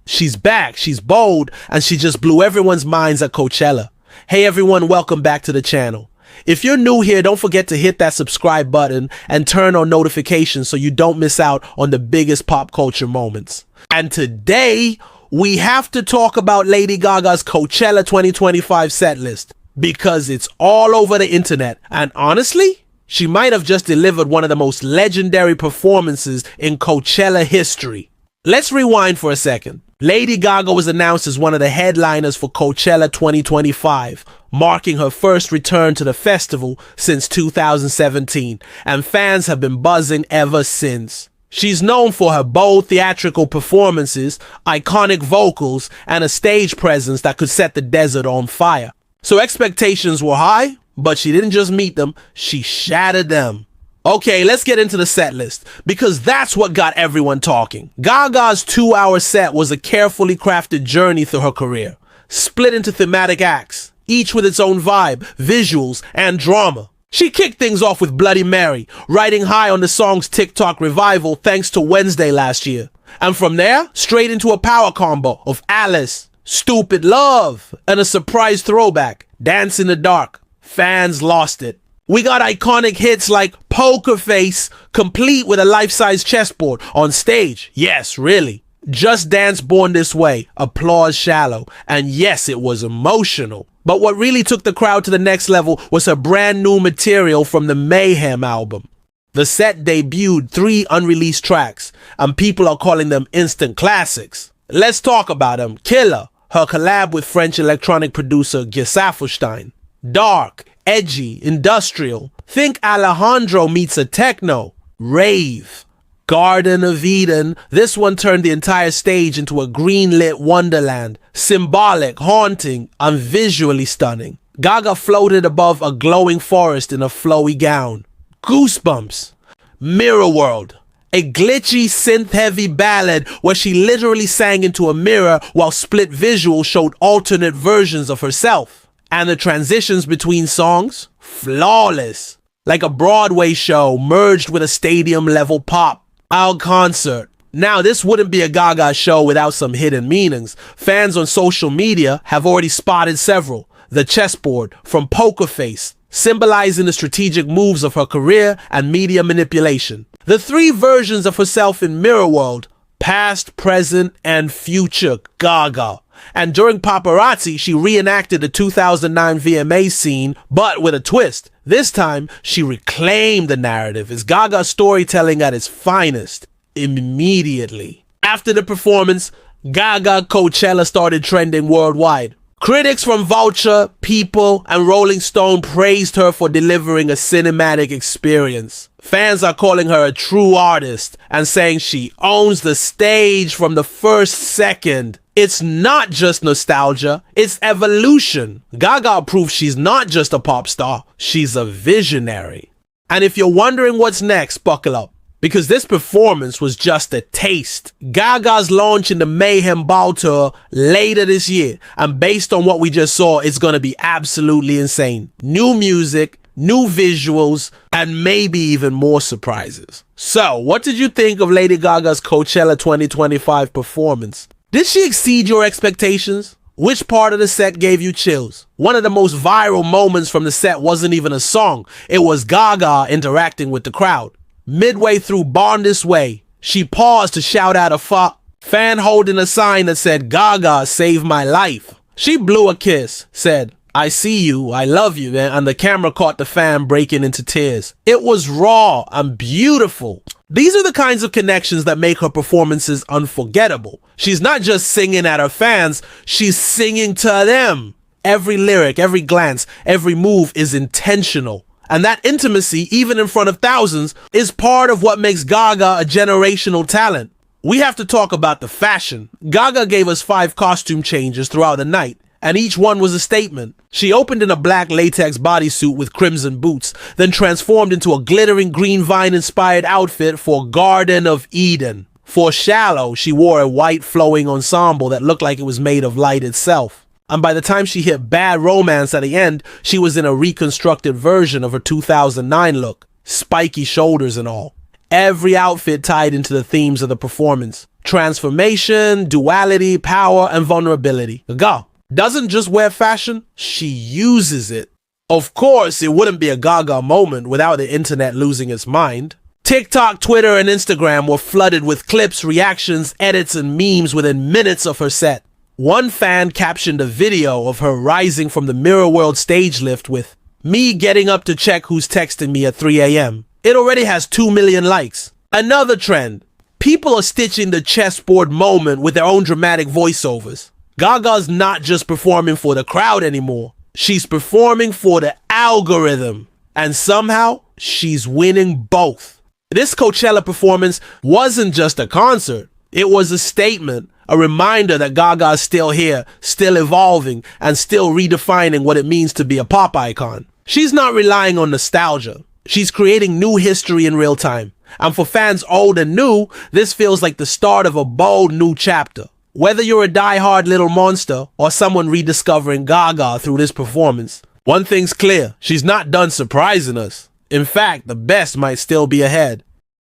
She's back, she's bold, and she just blew everyone's minds at Coachella. Hey everyone, welcome back to the channel. If you're new here, don't forget to hit that subscribe button and turn on notifications so you don't miss out on the biggest pop culture moments. And today, we have to talk about Lady Gaga's Coachella 2025 set list because it's all over the internet, and honestly, she might have just delivered one of the most legendary performances in Coachella history. Let's rewind for a second. Lady Gaga was announced as one of the headliners for Coachella 2025, marking her first return to the festival since 2017, and fans have been buzzing ever since. She's known for her bold theatrical performances, iconic vocals, and a stage presence that could set the desert on fire. So expectations were high, but she didn't just meet them, she shattered them. Okay, let's get into the set list, because that's what got everyone talking. Gaga's 2-hour set was a carefully crafted journey through her career, split into thematic acts, each with its own vibe, visuals, and drama. She kicked things off with Bloody Mary, riding high on the song's TikTok revival thanks to Wednesday last year. And from there, straight into a power combo of Alice, Stupid Love, and a surprise throwback, Dance in the Dark. Fans lost it. We got iconic hits like Poker Face, complete with a life-size chessboard on stage. Yes, really. Just Dance Born This Way, Applause Shallow, and yes, it was emotional. But what really took the crowd to the next level was her brand new material from the Mayhem album. The set debuted 3 unreleased tracks, and people are calling them instant classics. Let's talk about them. Killah, her collab with French electronic producer Gaga. Dark, edgy, industrial. Think Alejandro meets a techno. Rave. Garden of Eden. This one turned the entire stage into a green-lit wonderland. Symbolic, haunting, and visually stunning. Gaga floated above a glowing forest in a flowy gown. Goosebumps. Mirror World. A glitchy, synth-heavy ballad where she literally sang into a mirror while split visuals showed alternate versions of herself. And the transitions between songs, flawless. Like a Broadway show merged with a stadium-level pop. Our concert. Now, this wouldn't be a Gaga show without some hidden meanings. Fans on social media have already spotted several. The chessboard from Poker Face, symbolizing the strategic moves of her career and media manipulation. The 3 versions of herself in Mirror World, past, present, and future Gaga. And during Paparazzi, she reenacted the 2009 VMA scene, but with a twist. This time, she reclaimed the narrative. It's Gaga's storytelling at its finest. Immediately. After the performance, Gaga Coachella started trending worldwide. Critics from Vulture, People, and Rolling Stone praised her for delivering a cinematic experience. Fans are calling her a true artist and saying she owns the stage from the first second. It's not just nostalgia, it's evolution. Gaga proves she's not just a pop star, she's a visionary. And if you're wondering what's next, buckle up, because this performance was just a taste. Gaga's launching the Mayhem Ball Tour later this year, and based on what we just saw, it's gonna be absolutely insane. New music, new visuals, and maybe even more surprises. So, what did you think of Lady Gaga's Coachella 2025 performance? Did she exceed your expectations? Which part of the set gave you chills? One of the most viral moments from the set wasn't even a song. It was Gaga interacting with the crowd. Midway through Born This Way, she paused to shout out a fan holding a sign that said, "Gaga saved my life." She blew a kiss, said, "I see you, I love you," and the camera caught the fan breaking into tears. It was raw and beautiful. These are the kinds of connections that make her performances unforgettable. She's not just singing at her fans, she's singing to them. Every lyric, every glance, every move is intentional. And that intimacy, even in front of thousands, is part of what makes Gaga a generational talent. We have to talk about the fashion. Gaga gave us 5 costume changes throughout the night, and each one was a statement. She opened in a black latex bodysuit with crimson boots, then transformed into a glittering green vine-inspired outfit for Garden of Eden. For Shallow, she wore a white flowing ensemble that looked like it was made of light itself. And by the time she hit Bad Romance at the end, she was in a reconstructed version of her 2009 look, spiky shoulders and all. every outfit tied into the themes of the performance. Transformation, duality, power, and vulnerability. Gaga doesn't just wear fashion, she uses it. Of course, it wouldn't be a Gaga moment without the internet losing its mind. TikTok, Twitter, and Instagram were flooded with clips, reactions, edits, and memes within minutes of her set. One fan captioned a video of her rising from the Mirror World stage lift with, "Me getting up to check who's texting me at 3 a.m. It already has 2 million likes. Another trend. People are stitching the chessboard moment with their own dramatic voiceovers. Gaga's not just performing for the crowd anymore. She's performing for the algorithm. And somehow, she's winning both. This Coachella performance wasn't just a concert. It was a statement, a reminder that Gaga is still here, still evolving, and still redefining what it means to be a pop icon. She's not relying on nostalgia. She's creating new history in real time. And for fans old and new, this feels like the start of a bold new chapter. Whether you're a die-hard little monster or someone rediscovering Gaga through this performance, one thing's clear, she's not done surprising us. In fact, the best might still be ahead.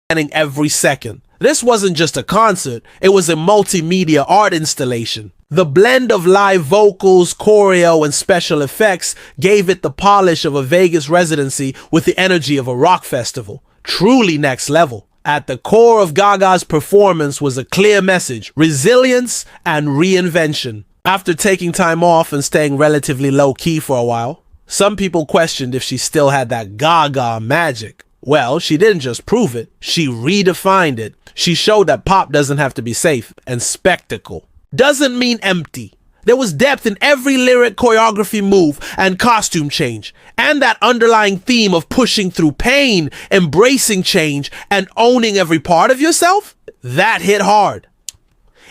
And every second. This wasn't just a concert, it was a multimedia art installation. The blend of live vocals, choreo, and special effects gave it the polish of a Vegas residency with the energy of a rock festival. Truly next level. At the core of Gaga's performance was a clear message, resilience and reinvention. After taking time off and staying relatively low-key for a while, some people questioned if she still had that Gaga magic. Well, she didn't just prove it, she redefined it. She showed that pop doesn't have to be safe, and spectacle doesn't mean empty. There was depth in every lyric, choreography move, and costume change. And that underlying theme of pushing through pain, embracing change, and owning every part of yourself, that hit hard.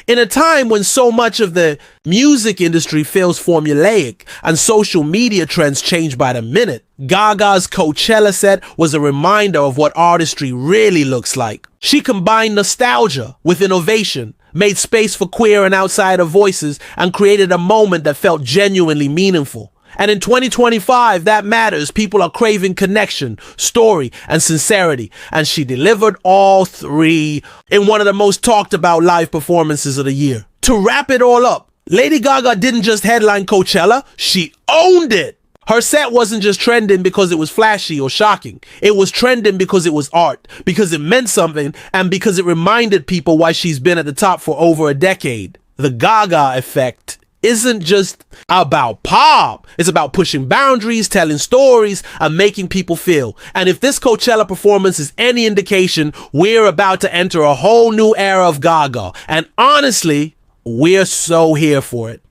In a time when so much of the music industry feels formulaic and social media trends change by the minute, Gaga's Coachella set was a reminder of what artistry really looks like. She combined nostalgia with innovation, made space for queer and outsider voices, and created a moment that felt genuinely meaningful. And in 2025, that matters. People are craving connection, story, and sincerity. And she delivered all three in one of the most talked about live performances of the year. To wrap it all up, Lady Gaga didn't just headline Coachella, she owned it. Her set wasn't just trending because it was flashy or shocking. It was trending because it was art, because it meant something, and because it reminded people why she's been at the top for over a decade. The Gaga effect isn't just about pop. It's about pushing boundaries, telling stories, and making people feel. And if this Coachella performance is any indication, we're about to enter a whole new era of Gaga. And honestly, we're so here for it.